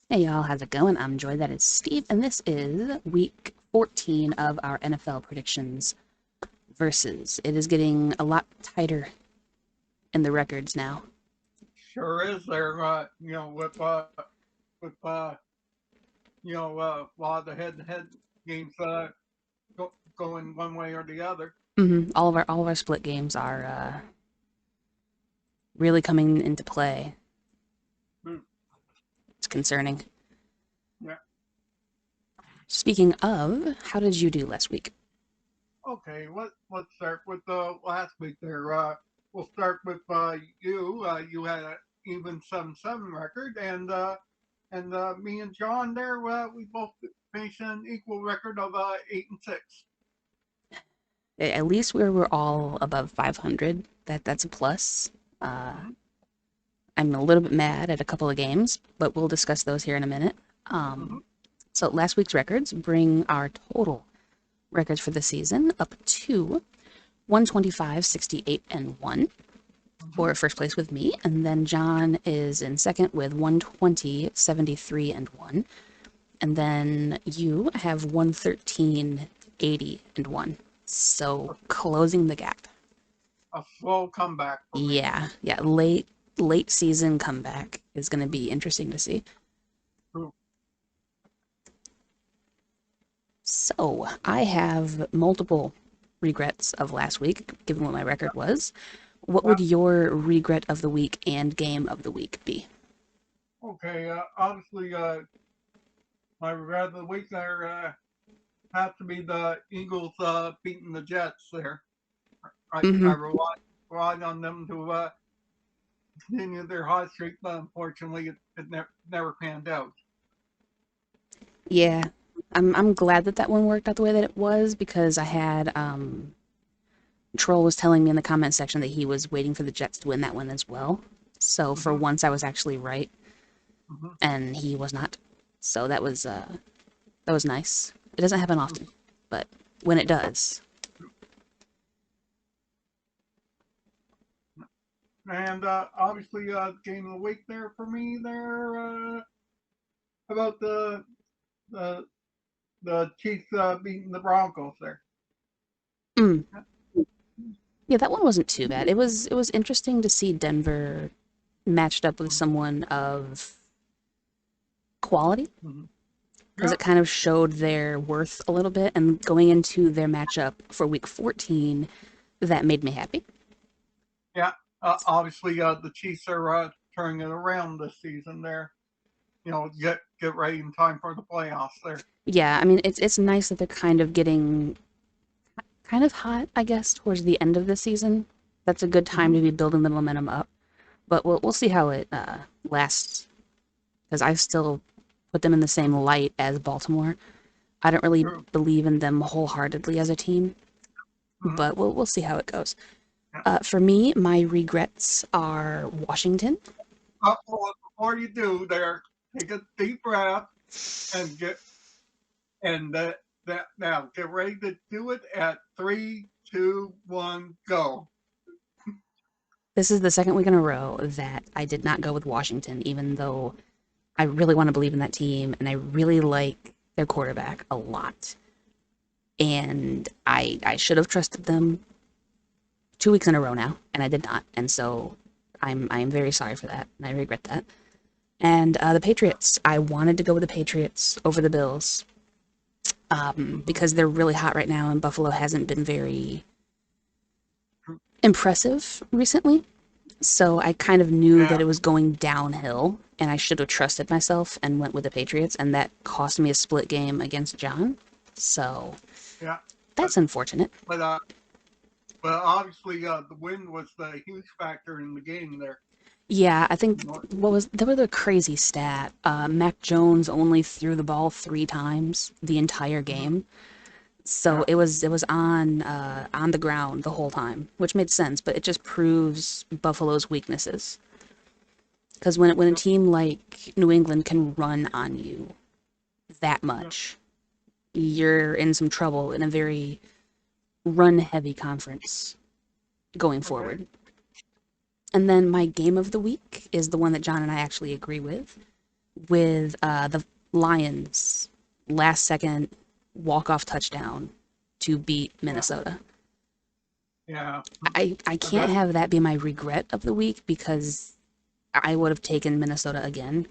Hey y'all, how's it going? I'm Joy, that is Steve, and this is week 14 of our NFL predictions versus. It is getting a lot tighter in the records now. Sure is there, with a lot of the head-to-head games going one way or the other. All of our split games are really coming into play. Hmm. It's concerning. Yeah. Speaking of, how did you do last week? Okay. Let's start with last week there. We'll start with you. You had an even 7-7 record, and me and John there. We both finished an equal record of 8-6. At least we were all above 500. That's a plus. Uh, Mm-hmm. I'm a little bit mad at a couple of games, but we'll discuss those here in a minute. Mm-hmm. So last week's records bring our total records for the season up to 125, 68, and 1 Mm-hmm. for first place with me. And then John is in second with 120, 73, and 1. And then you have 113, 80, and 1. So closing the gap. A slow comeback for me. Yeah. Late season comeback is going to be interesting to see. True. So I have multiple regrets of last week, given what my record was. What Yeah. would your regret of the week and game of the week be? Okay. Obviously, my regret of the week there has to be the Eagles beating the Jets there. I Hmm. relied on them to continue their hot streak, but unfortunately, it never panned out. Yeah, I'm glad that that one worked out the way that it was because I had Troll was telling me in the comment section that he was waiting for the Jets to win that one as well. So for Mm-hmm. once, I was actually right, Mm-hmm. and he was not. So that was nice. It doesn't happen often, but when it does, And obviously, game of the week there for me there. About the the Chiefs beating the Broncos there. mm, yeah, that one wasn't too bad. It was interesting to see Denver matched up with someone of quality Mm-hmm. because Yeah. it kind of showed their worth a little bit. And going into their matchup for week 14, that made me happy. Yeah. Obviously, the Chiefs are turning it around this season there. Get ready in time for the playoffs there. Yeah, I mean it's nice that they're kind of getting kind of hot, I guess, towards the end of the season. That's a good time Mm-hmm. to be building the momentum up. But we'll see how it lasts because I still put them in the same light as Baltimore. I don't really True. believe in them wholeheartedly as a team, Mm-hmm. but we'll see how it goes. Yeah. For me, my regrets are Washington. Well, before you do there, take a deep breath and that now get ready to do it at 3, 2, 1, go. This is the second week in a row that I did not go with Washington, even though I really want to believe in that team and I really like their quarterback a lot. And I should have trusted them 2 weeks in a row now, and I did not. And so I'm very sorry for that, and I regret that. And the Patriots, I wanted to go with the Patriots over the Bills Mm-hmm. because they're really hot right now, and Buffalo hasn't been very impressive recently. So I kind of knew that Yeah, it was going downhill, and I should have trusted myself and went with the Patriots, and that cost me a split game against John. So yeah, but that's unfortunate. but uh, but obviously the wind was the huge factor in the game there. Yeah, I think You know, what was there was a crazy stat. Mac Jones only threw the ball 3 times the entire mm-hmm. game, so Yeah, it was on the ground the whole time, which made sense. But it just proves Buffalo's weaknesses. Because when a yep, team like New England can run on you that yep, much, you're in some trouble in a very run heavy conference going okay, forward. And then my game of the week is the one that John and I actually agree with. with the Lions' last second walk off touchdown to beat Yeah. Minnesota. Yeah. I I can't bet. have that be my regret of the week because I would have taken Minnesota again,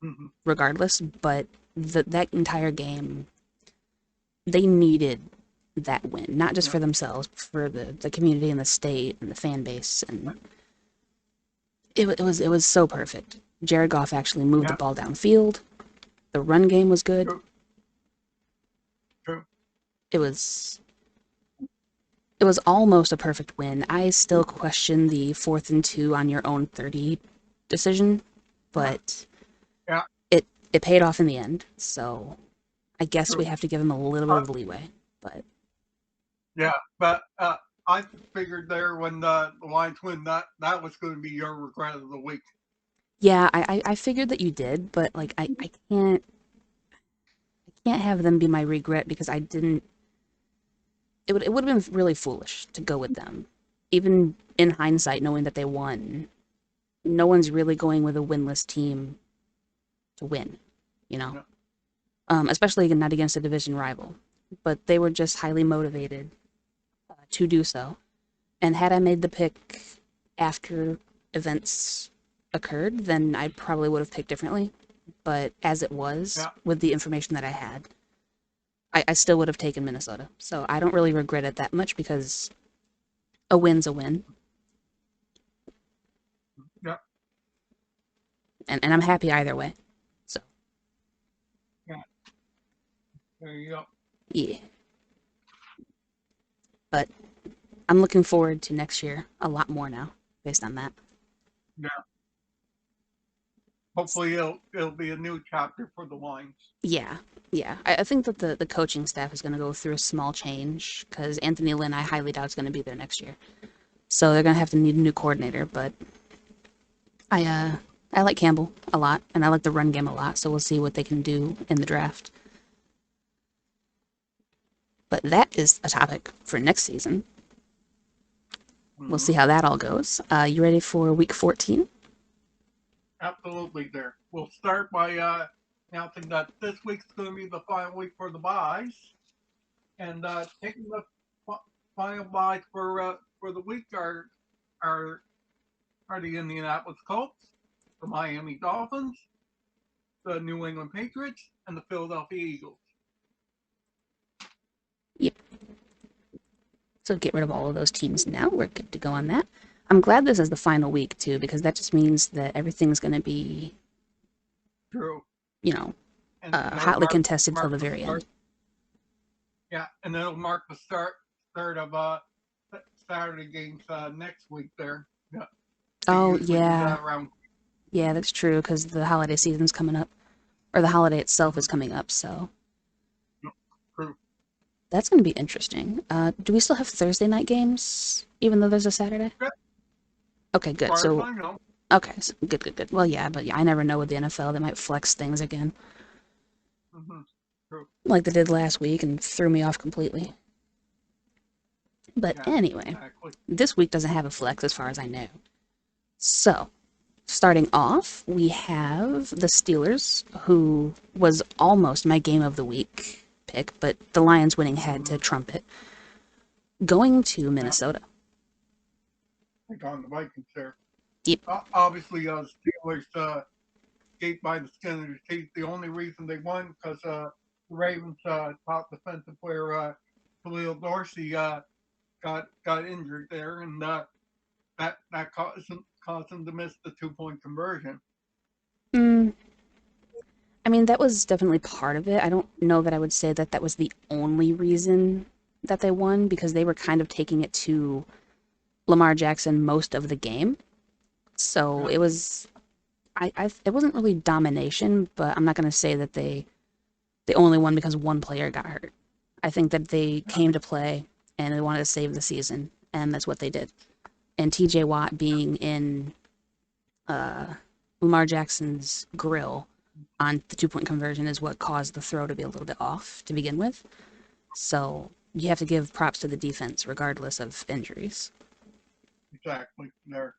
Hmm. regardless. But that entire game, they needed that win, not just Yeah. for themselves, but for the community and the state and the fan base. And it was so perfect. Jared Goff actually moved the Yeah. ball downfield. The run game was good. True. True. It was it was almost a perfect win. I still question the 4th and 2 on your own 30 decision, but Yeah. it paid off in the end. So I guess we True. have to give him a little bit Uh, of leeway. But yeah. But I figured there when the Lions win that was going to be your regret of the week. yeah, I figured that you did, but like I can't have them be my regret because I didn't. It would have been really foolish to go with them, even in hindsight, knowing that they won. No one's really going with a winless team to win, you know. Yeah. Especially not against a division rival. But they were just highly motivated to do so. And had I made the pick after events occurred, then I probably would have picked differently. But as it was, Yeah. with the information that I had, I still would have taken Minnesota. So I don't really regret it that much because a win's a win. Yeah. And I'm happy either way. So, Yeah. There you go. yeah. But I'm looking forward to next year a lot more now based on that. Yeah. Hopefully it'll be a new chapter for the Lions. Yeah, yeah. I think that the coaching staff is going to go through a small change because Anthony Lynn, I highly doubt is going to be there next year. So they're going to have to need a new coordinator. But I uh I like Campbell a lot, and I like the run game a lot. So we'll see what they can do in the draft. But that is a topic for next season. We'll see Hmm. how that all goes. You ready for week 14? Absolutely. There. We'll start by announcing that this week's going to be the final week for the buys, and taking the final buys for the week are are the Indianapolis Colts, the Miami Dolphins, the New England Patriots, and the Philadelphia Eagles. Yep. So get rid of all of those teams now. We're good to go on that. I'm glad this is the final week too, because that just means that everything's going to be, True. you know, And it'll hotly contested till mark the the very start. end. Yeah, and it'll mark the start of Saturday games next week. There, yeah, they Oh usually do yeah, that around. yeah, that's true because the holiday season's coming up, or the holiday itself is Mhm. coming up. So True. that's going to be interesting. Do we still have Thursday night games, even though there's a Saturday? Yeah, Okay, as good. far as So I know. okay, so good, good, good. Well, yeah, but yeah, I never know with the NFL. They might flex things again, Hmm. True. like they did last week, and threw me off completely. But Yeah, anyway, exactly. this week doesn't have a flex as far as I know. So starting off, we have the Steelers, who was almost my game of the week pick, but the Lions winning had Hmm. to trump it. Going to Yeah, Minnesota. I got on the Vikings there. Yep. Obviously, Steelers escaped by the skin of their teeth. The only reason they won because the Ravens' top defensive player Khalil Dorsey got injured there, and that caused him to miss the 2 point conversion. Mm, I mean, that was definitely part of it. I don't know that I would say that that was the only reason that they won because they were kind of taking it to Lamar Jackson most of the game. So Yeah, it was, it wasn't really domination, but I'm not going to say that they only won because one player got hurt. I think that they yeah, came to play and they wanted to save the season, and that's what they did. And TJ Watt being in uh, Lamar Jackson's grill on the 2 point conversion is what caused the throw to be a little bit off to begin with. So you have to give props to the defense regardless of injuries. exactly there.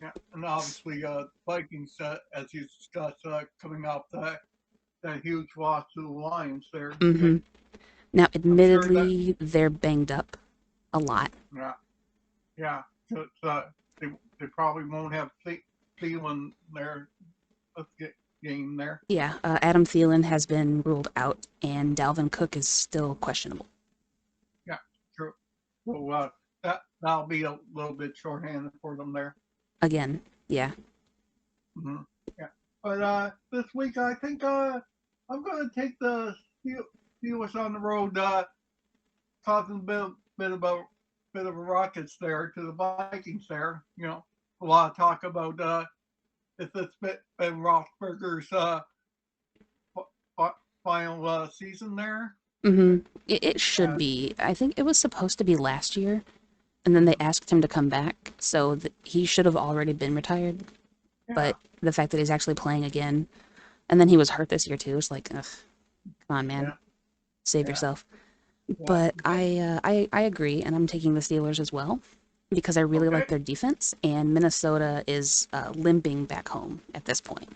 yeah, and obviously Vikings, as you discussed, coming off that huge loss to the Lions there. Hmm. Now, I'm sure that admittedly, they're banged up a lot. yeah, yeah, so they they probably won't have Thielen there. Let's get game there. Yeah, Adam Thielen has been ruled out, and Dalvin Cook is still questionable. Yeah, true. So that'll be a little bit shorthanded for them there. Again, yeah. Hmm. Yeah, but this week I think I'm going to take the Steelers on the road, causing a bit of a ruckus there to the Vikings there. A lot of talk about if it's been Roethlisberger's final season there. Hmm. It should Uh, be. I think it was supposed to be last year, and then they mhm. asked him to come back, so he should have already been retired. Yeah, But the fact that he's actually playing again, and then he was hurt this year too, it's like, ugh, come on, man, yeah, save yeah, yourself. yeah. But I agree, and I'm taking the Steelers as well because I really Okay. like their defense, and Minnesota is limping back home at this point,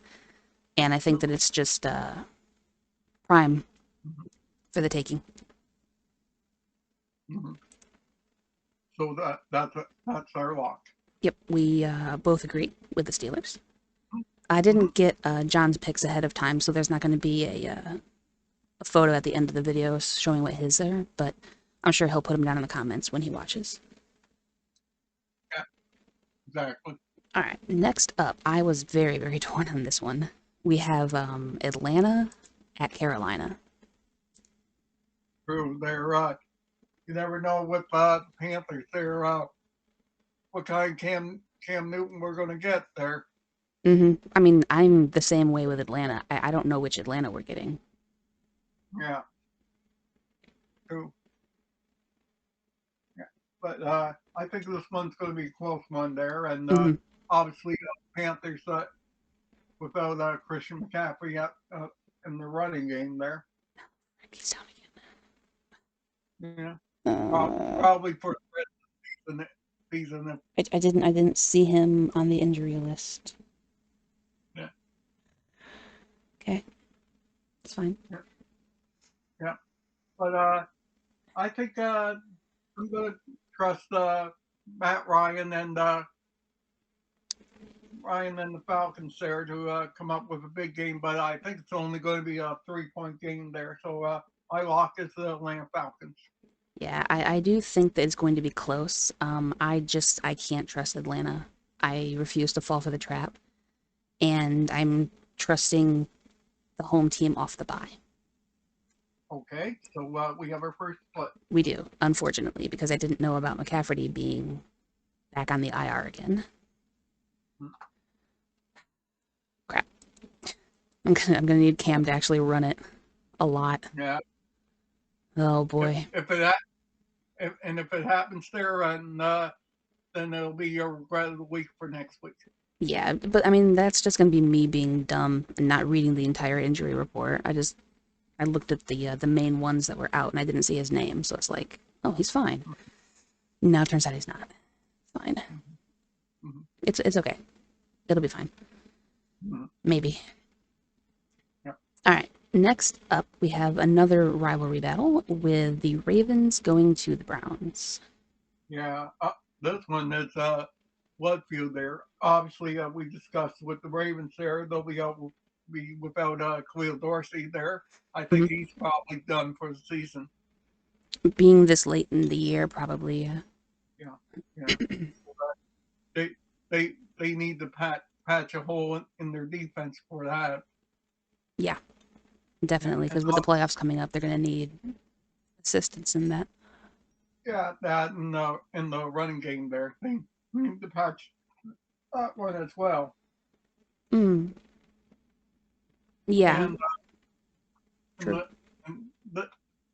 and I think True. that it's just prime Mhm, for the taking. mhm. So that's our lock. Yep, we both agree with the Steelers. I Mm-hmm. didn't get John's picks ahead of time, so there's not going to be a photo at the end of the video showing what his are, but I'm sure he'll put them down in the comments when he watches. Yeah, exactly. All right, next up, I was very, very torn on this one. We have Atlanta at Carolina. True. You never know with the Panthers. What kind of Cam Newton we're going to get there. I mean, I'm the same way with Atlanta. I don't know which Atlanta we're getting. Yeah, true. Yeah, but I think this one's going to be a close one there, and Mm-hmm. obviously Panthers without Christian McCaffrey in the running game there. He's down Yeah, again. probably for the rest of the season. I didn't see him on the injury list. Yeah, Okay, it's fine. yeah, yeah. But I think I'm going to trust Matt Ryan and the Falcons there to come up with a big game, but I think it's only going to be a 3-point game there. So my lock is the Atlanta Falcons. Yeah, I do think that it's going to be close. I can't trust Atlanta. I refuse to fall for the trap, and I'm trusting the home team off the bye. Okay, so we have our first split. We do, unfortunately, because I didn't know about McCafferty being back on the IR again. Crap. I'm gonna need Cam to actually run it a lot. Yeah, Oh if boy. if it ha- if it happens there, and then it'll be your regret of the week for next week. Yeah, but I mean that's just gonna be me being dumb and not reading the entire injury report. I looked at the main ones that were out and I didn't see his name, so it's like, oh, he's fine. Now it turns out he's not. Fine. Mm-hmm. It's okay. It'll be fine. Mm-hmm. Maybe. Yeah, All right. Next up, we have another rivalry battle with the Ravens going to the Browns. yeah. This one is blood feud there. Obviously, we discussed with the Ravens there, they'll be without Khalil Dorsey there. I think Mhm. he's probably done for the season. Being this late in the year, probably. Yeah, yeah. They they need to patch a hole in their defense for that. Yeah, Yeah, definitely. and Because with the playoffs coming up, they're going to need assistance in that. yeah, that in the running game there, they need to patch that one as well. Mm, yeah, And and true. the and the,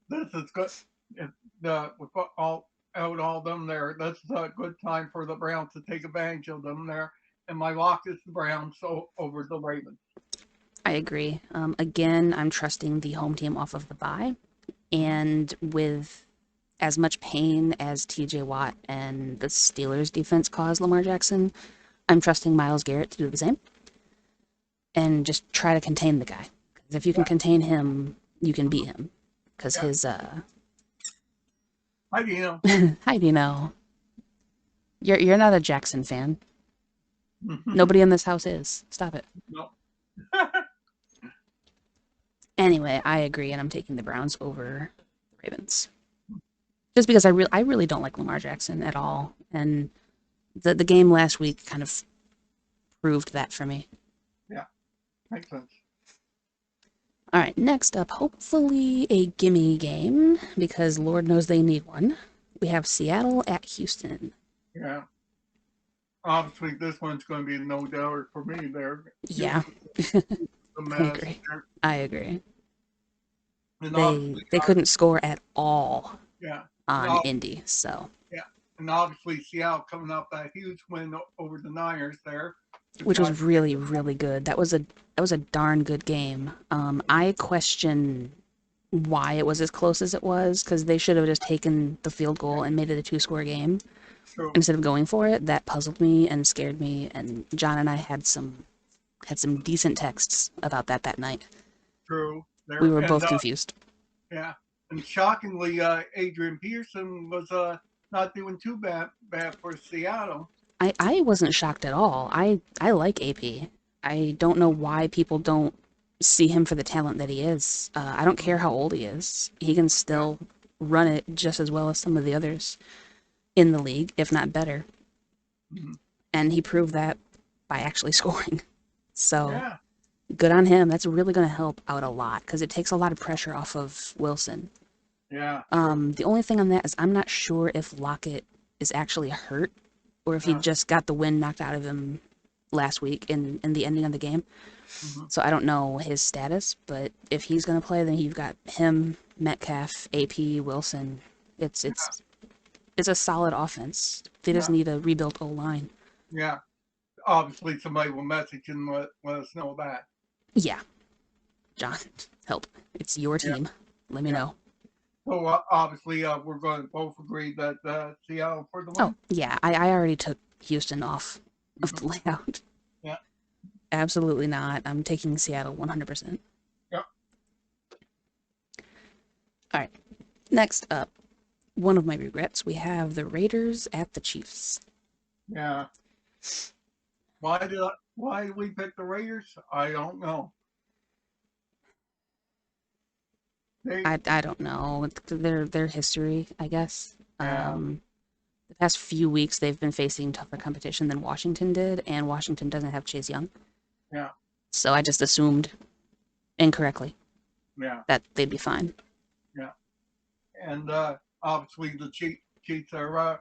this is good. If with all them there, that's a good time for the Browns to take advantage of them there. And my lock is the Browns over the Ravens. I agree. Again, I'm trusting the home team off of the bye. And with as much pain as TJ Watt and the Steelers defense caused Lamar Jackson, I'm trusting Miles Garrett to do the same and just try to contain the guy. Because if you can Yeah. contain him, you can Mhm. beat him. Because Yeah. his How do you know? how do you know? You're not a Jackson fan. Mhm. Nobody in this house is. Stop it. No. Anyway, I agree, and I'm taking the Browns over the Ravens. Just because I really don't like Lamar Jackson at all, and the game last week kind of proved that for me. Yeah. Makes sense. All right, next up, hopefully a gimme game because Lord knows they need one. We have Seattle at Houston. Yeah. Obviously, this one's going to be no doubter for me there. Yeah, Houston, the I mess agree. there. I agree. And They obviously, they couldn't score at all yeah. And on Indy, so yeah. And obviously, Seattle coming off that huge win over the Niners there to which try to was take really it back. really good. That was a darn good game. I question why it was as close as it was because they should have just taken the field goal and made it a two-score game True. instead of going for it. That puzzled me and scared me. And John and I had some decent texts about that night. True. We There. were And both confused. yeah. And shockingly, Adrian Pearson was not doing too bad for Seattle. I wasn't shocked at all. I like AP. I don't know why people don't see him for the talent that he is. I don't care how old he is. He can Yeah. still run it just as well as some of the others in the league, if not better. Mhm. And he proved that by actually scoring. So Yeah. good on him. That's really going to help out a lot because it takes a lot of pressure off of Wilson. Yeah. True. The only thing on that is I'm not sure if Lockett is actually hurt or if he Yeah. just got the wind knocked out of him last week in the ending of the game. Hmm. So I don't know his status, but if he's going to play, then you've got him, Metcalf, AP, Wilson. It's Yeah. it's it's a solid offense. They just Yeah. need a rebuilt O line. Yeah. Obviously, somebody will message and let us know that. Yeah, John, help. It's your Yeah. team. Let me Yeah. know. So obviously, we're going to both agree that Seattle for the Oh, win. yeah, I already took Houston off of Hmm. the layout. Yeah. Absolutely not. I'm taking Seattle 100%. Yeah. All right, next up, one of my regrets. We have the Raiders at the Chiefs. Yeah. Why did we pick the Raiders? I don't know. They I don't know. Their history, I guess. yeah. The past few weeks they've been facing tougher competition than Washington did, and Washington doesn't have Chase Young. Yeah. So I just assumed incorrectly Yeah. that they'd be fine. Yeah. And obviously the Chiefs are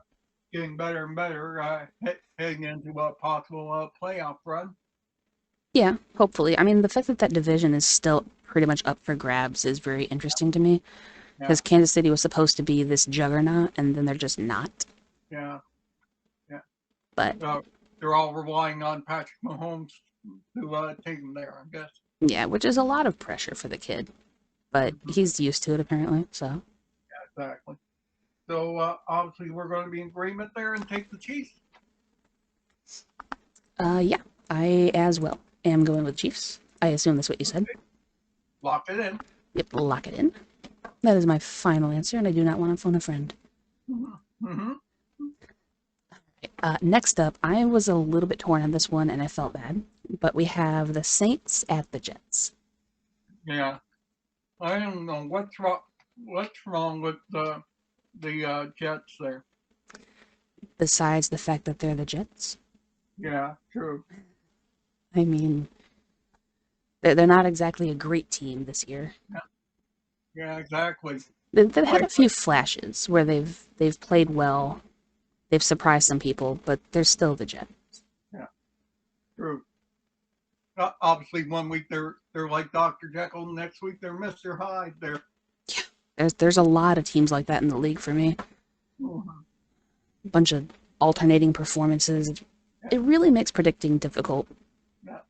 getting better and better, heading into a possible playoff run. Yeah, hopefully. I mean, the fact that that division is still pretty much up for grabs is very interesting to me Yeah. because Kansas City was supposed to be this juggernaut, and then they're just not. Yeah. Yeah. But Uh, they're all relying on Patrick Mahomes to take them there, I guess. yeah, which is a lot of pressure for the kid, but Hmm. he's used to it apparently. So, Exactly. So obviously we're going to be in agreement there and take the Chiefs. yeah, I as well am going with Chiefs. I assume that's what you said. Lock it in. Yep, lock it in. That is my final answer, and I do not want to phone a friend. Mm-hmm. Next up, I was a little bit torn on this one, and I felt bad, but we have the Saints at the Jets. Yeah. I don't know what's wrong. What's wrong with the Jets there? Besides the fact that they're the Jets, Yeah. True. I mean, they're not exactly a great team this year. Yeah. Yeah. Exactly. They've had Like a few flashes where they've played well, they've surprised some people, but they're still the Jets. yeah. True. Obviously, one week they're like Doctor Jekyll, next week they're Mister Hyde. They're Yeah, there's a lot of teams like that in the league for me. Mhm. A bunch of alternating performances. Yeah. It really makes predicting difficult. Yeah.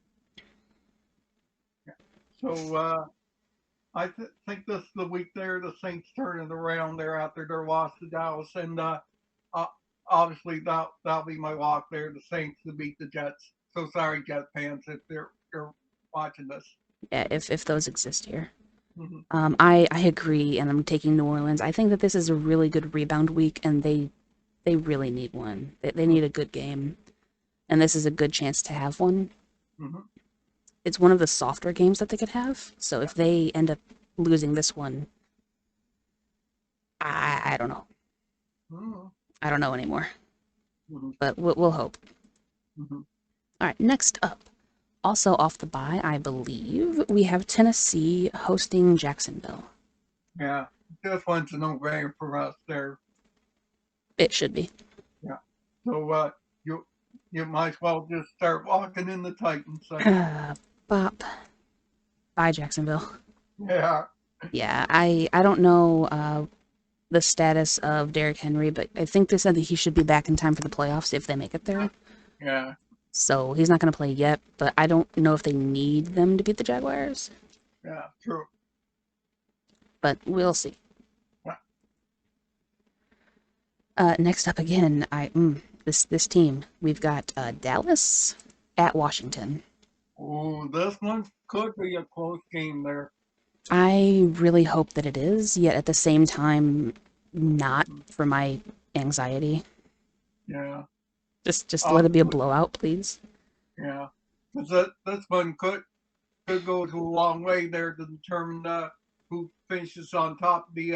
Yeah. So think this is the week there the Saints turning around. They're out there. They're lost to Dallas, and obviously that'll be my lock there. The Saints to beat the Jets. So sorry, Jet fans, if they're watching this. Yeah, if those exist here. Mm-hmm. I agree, and I'm taking New Orleans. I think that this is a really good rebound week, and they really need one. They need a good game, and this is a good chance to have one. Mm-hmm. It's one of the softer games that they could have. So Yeah. if they end up losing this one, I don't know. Mm-hmm. I don't know anymore. Mm-hmm. But we'll hope. Mm-hmm. All right, next up, also off the bye, I believe we have Tennessee hosting Jacksonville. Yeah, this one's a no-brainer for us there. It should be. Yeah. So you you might as well just start walking in the Titans there. Bop. Bye, Jacksonville. Yeah. Yeah, I don't know the status of Derrick Henry, but I think they said that he should be back in time for the playoffs if they make it there. Yeah. So he's not going to play yet, but I don't know if they need them to beat the Jaguars. Yeah. True. But we'll see. Yeah. Next up again, this team we've got Dallas at Washington. Oh, this one could be a close game there. I really hope that it is, yet at the same time, not Mm-hmm. for my anxiety. Yeah. Just let it be a Obviously. blowout, please. Yeah. Because this one could go to a long way there to determine who finishes on top of the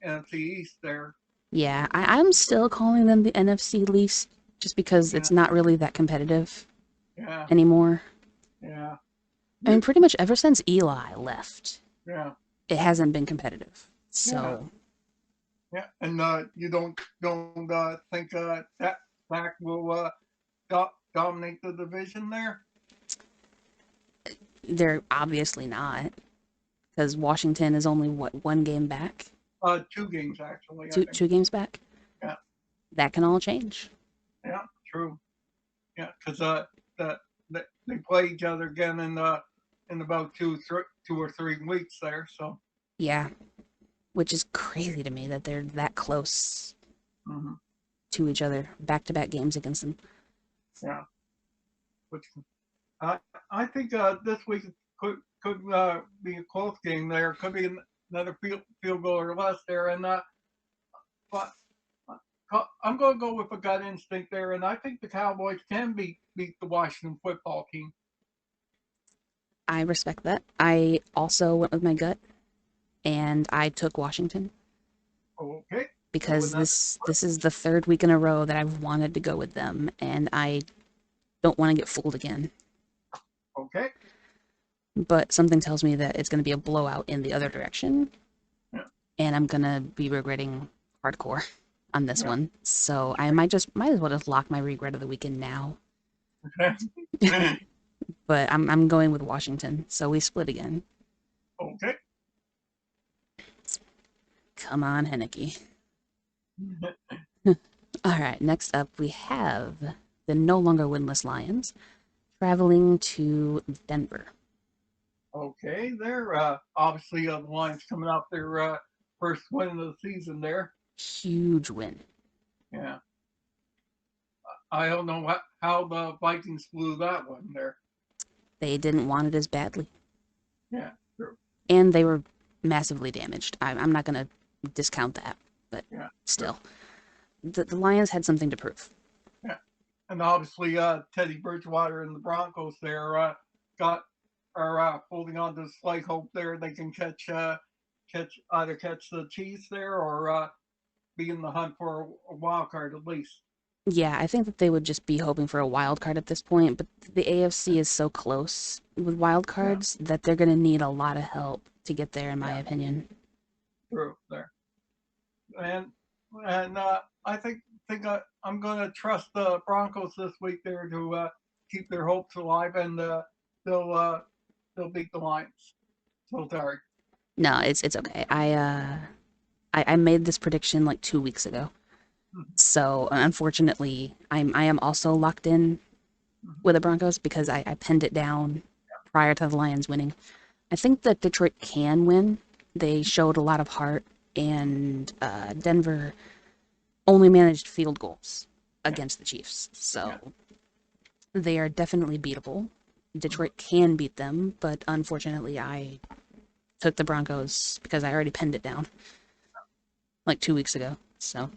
NFC East there. Yeah, I'm still calling them the NFC least, just because Yeah. it's not really that competitive Yeah. anymore. Yeah. I mean, You, pretty much ever since Eli left, yeah. it hasn't been competitive. Yeah. So Yeah. And you don't think that fact will dominate the division there? they're obviously not, because Washington is only what, one game back, Two games actually, I think. two games back. Yeah. That can all change. Yeah. True. Yeah. Because that they play each other again in about 2 or 3 weeks there. So. Yeah, which is crazy to me that they're that close Mm-hmm. to each other, back to back games against them. Yeah. Which I I think this week could be a close game there. Could be another field goal or less there, and but I'm going to go with a gut instinct there, and I think the Cowboys can beat the Washington football team. I respect that. I also went with my gut, and I took Washington Okay, so because another this is the third week in a row that I've wanted to go with them, and I don't want to get fooled again. okay, But something tells me that it's going to be a blowout in the other direction, yeah, and I'm going to be regretting hardcore on this yeah, one. So I might as well just lock my regret of the weekend now. okay, But I'm going with Washington, so we split again. okay. Come on, Henneke. All right, next up we have the no longer winless Lions traveling to Denver. Okay, they're obviously the Lions coming off their first win of the season there. Huge win. Yeah, I don't know how the Vikings blew that one there. They didn't want it as badly, Yeah, true. and they were massively damaged. I'm not going to discount that, but Yeah, true. still, the Lions had something to prove. Yeah, and obviously Teddy Bridgewater and the Broncos there got are holding on to slight hope there they can catch the Chiefs there or be in the hunt for a wild card at least. Yeah, I think that they would just be hoping for a wild card at this point, but the AFC is so close with wild Yeah, cards that they're going to need a lot of help to get there, in my yeah, opinion. true there. And and I think I'm going to trust the Broncos this week there to keep their hopes alive, and they'll uh, they'll beat the Lions. So sorry. No, it's okay. I made this prediction like 2 weeks ago, Mhm, so unfortunately, I am also locked in mhm. with the Broncos because I pinned it down prior to the Lions winning. I think that Detroit can win. They showed a lot of heart, and Denver only managed field goals. Yeah. against the Chiefs. Yeah. So they are definitely beatable. Detroit can beat them, but unfortunately, I took the Broncos because I already pinned it down like 2 weeks ago. So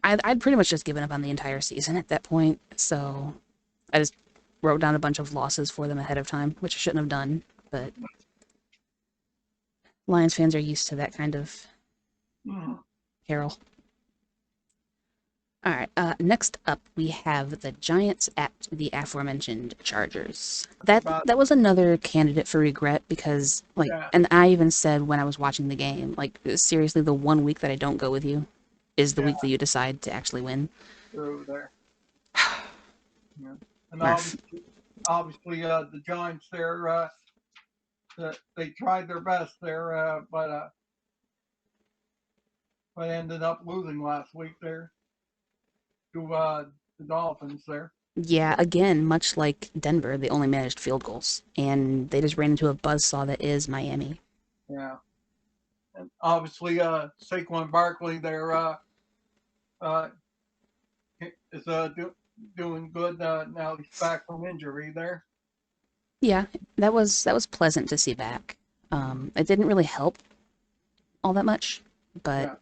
I'd pretty much just given up on the entire season at that point. So I just wrote down a bunch of losses for them ahead of time, which I shouldn't have done. But Lions fans are used to that kind of Mhm. carol. All right. Next up, we have the Giants at the aforementioned Chargers. But That was another candidate for regret because, like, yeah, and I even said when I was watching the game, like, seriously, the one week that I don't go with you is the yeah, week that you decide to actually win. through there. Yeah. And Murph. obviously, the Giants there, they tried their best there, but ended up losing last week there to the Dolphins there. Yeah, again, much like Denver, they only managed field goals, and they just ran into a buzzsaw that is Miami. Yeah. And obviously, Saquon Barkley there uh, is doing good now. He's back from injury there. Yeah, that was pleasant to see back. It didn't really help all that much, but Yeah.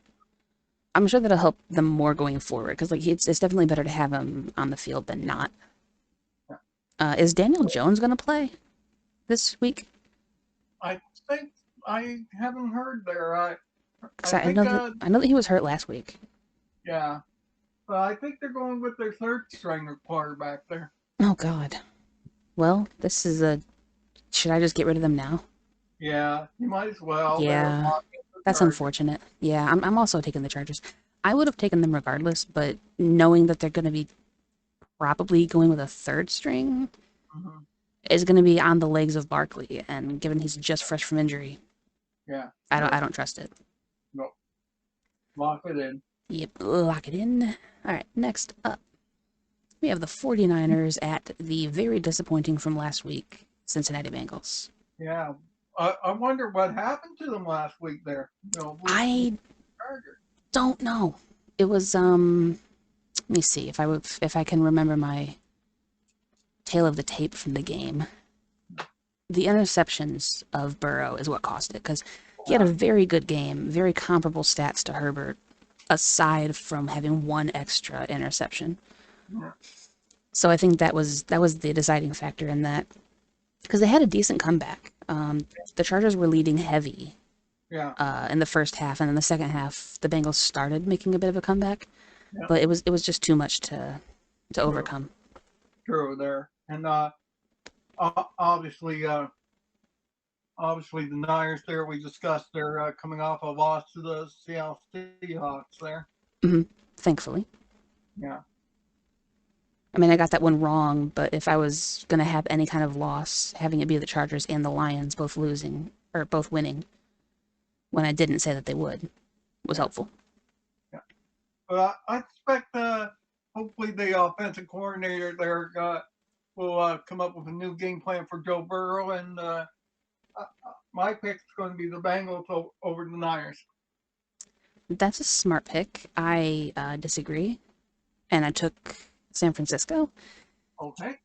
I'm sure that'll help them more going forward because like it's definitely better to have him on the field than not. Yeah. Is Daniel Jones gonna play this week? I think I haven't heard there. Because I think I know that he was hurt last week. yeah. I think they're going with their third stringer quarterback there. Oh God. Well, this is a. Should I just get rid of them now? Yeah, you might as well. They're Yeah, locked in the that's Chargers. unfortunate. Yeah, I'm also taking the Chargers. I would have taken them regardless, but knowing that they're going to be probably going with a third string Hmm. is going to be on the legs of Barkley, and given he's just fresh from injury, Yeah, I sure. don't trust it. No, lock it in. Yep, lock it in. All right, next up, we have the 49ers at the very disappointing from last week Cincinnati Bengals. Yeah, I wonder what happened to them last week there. With I Chargers. don't know. It was let me see if I can remember my tail of the tape from the game. The interceptions of Burrow is what cost it because he had a Yeah, very good game, very comparable stats to Herbert, aside from having one extra interception. yeah, So I think that was the deciding factor in that because they had a decent comeback. The Chargers were leading heavy yeah, in the first half, and in the second half, the Bengals started making a bit of a comeback, yeah. but it was just too much to True, overcome. true there. And obviously, obviously the Niners there. We discussed they're coming off a loss to the Seattle Seahawks there. Hmm. Thankfully. Yeah, I mean, I got that one wrong, but if I was going to have any kind of loss, having it be the Chargers and the Lions both losing or both winning when I didn't say that they would was yeah, helpful. yeah. But I expect hopefully the offensive coordinator there will come up with a new game plan for Joe Burrow, and my pick's going to be the Bengals over the Niners. That's a smart pick. I disagree, and I took San Francisco Okay.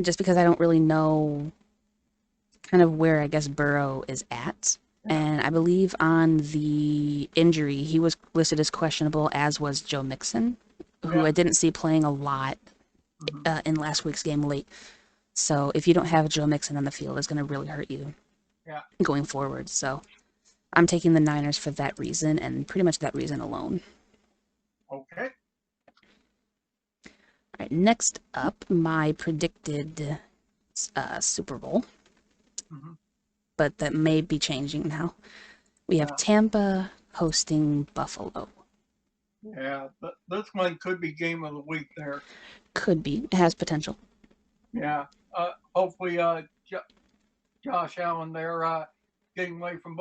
just because I don't really know kind of where I guess Burrow is at. Yeah. And I believe on the injury, he was listed as questionable, as was Joe Mixon, who Yeah. I didn't see playing a lot Hmm. in last week's game late. So if you don't have Joe Mixon on the field, it's going to really hurt you Yeah. going forward. So I'm taking the Niners for that reason and pretty much that reason alone. Okay. All right, next up, my predicted Super Bowl, Hmm. but that may be changing now. We have Yeah. Tampa hosting Buffalo. Yeah. This one could be game of the week there. Could be. It has potential. Yeah. Hopefully, Josh Allen there getting away from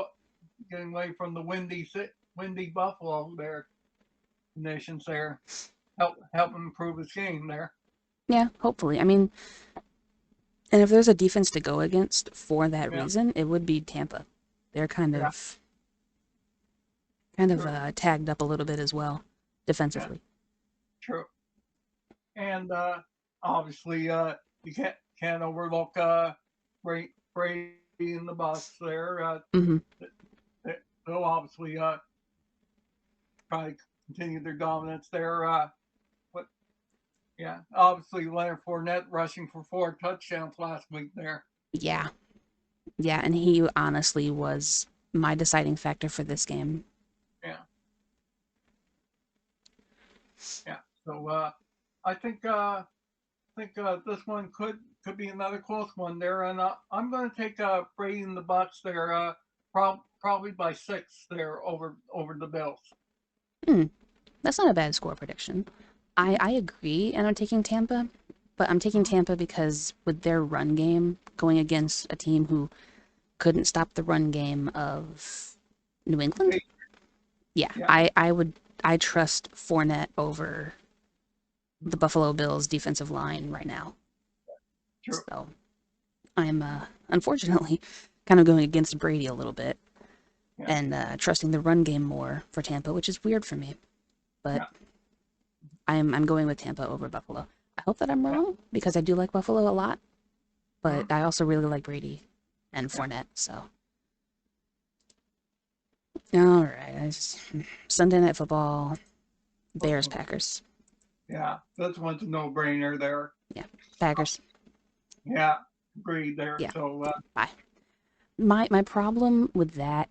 getting away from the windy Buffalo there conditions there. Help him improve his game there. Yeah, hopefully. I mean, and if there's a defense to go against for that Yeah. reason, it would be Tampa. They're Yeah. kind of True. tagged up a little bit as well Yeah. defensively. True. and obviously you can't overlook Brady in the Bucks there. Hmm. They'll obviously probably continue their dominance there. But yeah, obviously Leonard Fournette rushing for 4 touchdowns last week there. Yeah, yeah, and he honestly was my deciding factor for this game. Yeah, yeah. So I think this one could be another close one there, and I'm going to take Brady and the Bucks there, probably by 6 there over the Bills. Hmm, that's not a bad score prediction. I agree, and I'm taking Tampa, but I'm taking Mm-hmm. Tampa because with their run game going against a team who couldn't stop the run game of New England, yeah, Yeah, I trust Fournette over the mm-hmm. Buffalo Bills defensive line right now. True. So I'm unfortunately kind of going against Brady a little bit Yeah, and trusting the run game more for Tampa, which is weird for me. But yeah, I'm going with Tampa over Buffalo. I hope that I'm yeah, wrong because I do like Buffalo a lot, but mm-hmm. I also really like Brady and Yeah. Fournette. So all right, Sunday Night Football, Bears Uh-oh. Packers. Yeah, this one's a no-brainer there. Yeah, Packers. Yeah, agreed there. Yeah, So, bye. My problem with that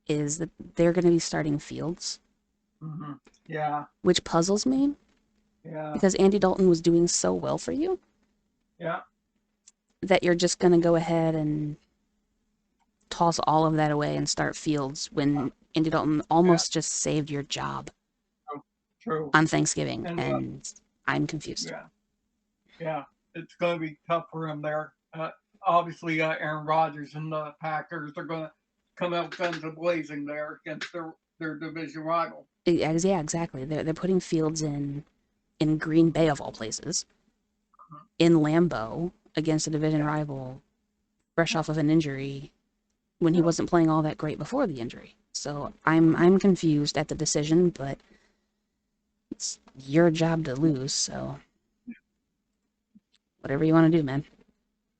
is that they're going to be starting Fields, mm-hmm. Yeah, which puzzles me yeah, because Andy Dalton was doing so well for you yeah, that you're just going to go ahead and toss all of that away and start Fields when Andy Dalton yeah, almost just saved your job true, true. on Thanksgiving, And and I'm confused. yeah, yeah, it's going to be tough for him there. Obviously, Aaron Rodgers and the Packers are going to come out guns a blazing there against their division rival. Yeah, exactly. They're putting Fields in Green Bay of all places, Mhm. in Lambeau against a division Yeah, rival, fresh yeah, off of an injury when he true. wasn't playing all that great before the injury. So Mhm. I'm confused at the decision, but it's your job to lose. So whatever you want to do, man.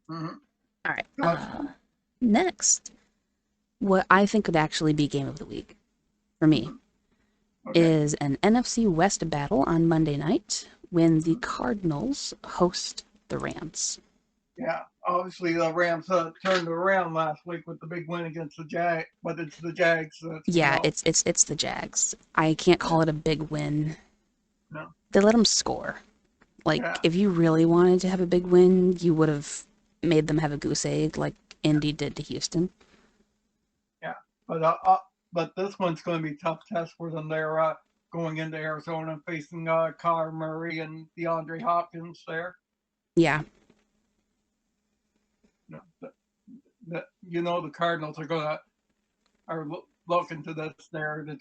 Mhm. All right. Gotcha. Next, what I think could actually be game of the week for me Mhm. Okay. is an NFC West battle on Monday night when the Mhm. Cardinals host the Rams. Yeah, obviously the Rams turned around last week with the big win against the Jag, but it's the Jags, as we Yeah, know. it's the Jags. I can't Yeah, call it a big win. no, They let them score. Like yeah, if you really wanted to have a big win, you would have made them have a goose egg like Indy did to Houston. yeah. But this one's going to be a tough test for them. They're going into Arizona facing Kyler Murray and DeAndre Hopkins there. Yeah, You know, the Cardinals are going to are looking to this there to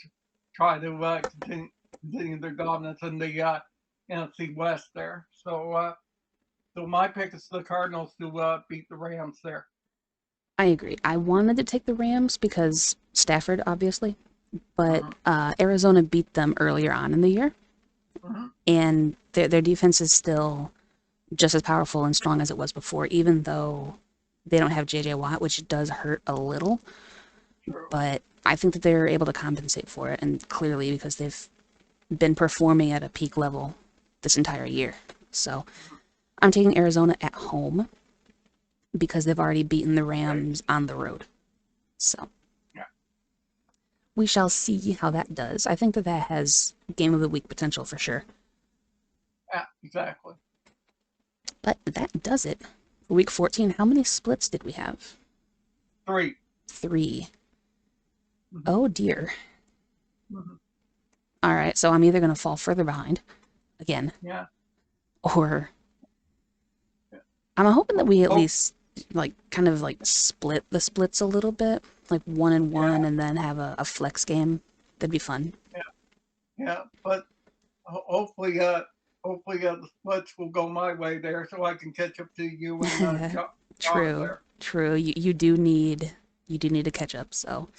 try to continue their dominance in the NFC West there. So my pick is the Cardinals to beat the Rams there. I agree. I wanted to take the Rams because Stafford, obviously, but Mm-hmm. Arizona beat them earlier on in the year, Mm-hmm. and their defense is still just as powerful and strong as it was before, even though they don't have JJ Watt, which does hurt a little. True. But I think that they're able to compensate for it, and clearly because they've been performing at a peak level this entire year. So Mm-hmm. I'm taking Arizona at home because they've already beaten the Okay. Rams on the road. So Yeah. we shall see how that does. I think that that has game of the week potential for sure. Yeah. Exactly. But that does it. For week 14, how many splits did we have? 3. 3. Mm-hmm. Oh dear. Mm-hmm. All right, so I'm either going to fall further behind again, Yeah. or Yeah. I'm hoping that we at Oh. least like kind of like split the splits a little bit, like one and Yeah. one, and then have a flex game. That'd be fun. Yeah. Yeah. But hopefully, the splits will go my way there, so I can catch up to you and John True, there. true. You do need to catch up. So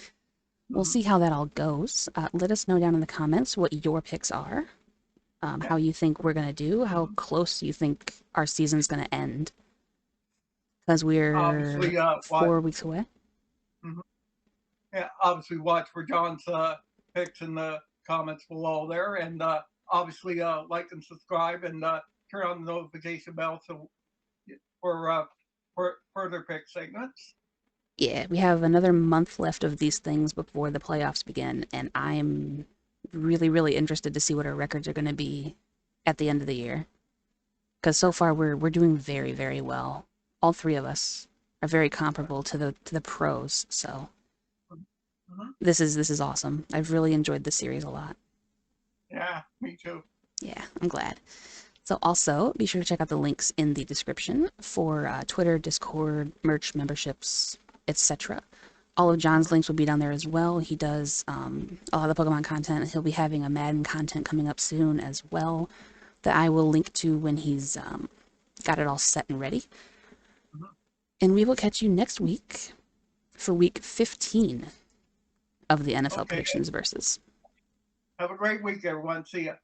we'll Mm-hmm. see how that all goes. Let us know down in the comments what your picks are. Yeah. how you think we're going to do, how Mhm. close you think our season's going to end. Because we're Obviously, watch. 4 weeks away. Mhm. Yeah, obviously watch for John's picks in the comments below there, and obviously like and subscribe and turn on the notification bell so for further pick segments. Yeah, we have another month left of these things before the playoffs begin, and I'm really, really interested to see what our records are going to be at the end of the year. Because so far we're doing very, very well. All three of us are very comparable to the pros. So Mm-hmm. this is awesome. I've really enjoyed this series a lot. Yeah, me too. Yeah, I'm glad. So also be sure to check out the links in the description for Twitter, Discord, merch, memberships, etc. All of John's Mm-hmm. links will be down there as well. He does a lot of the Pokemon content. He'll be having a Madden content coming up soon as well that I will link to when he's got it all set and ready. Mm-hmm. And we will catch you next week for week 15 of the NFL Okay, predictions versus. have a great week, everyone. See ya.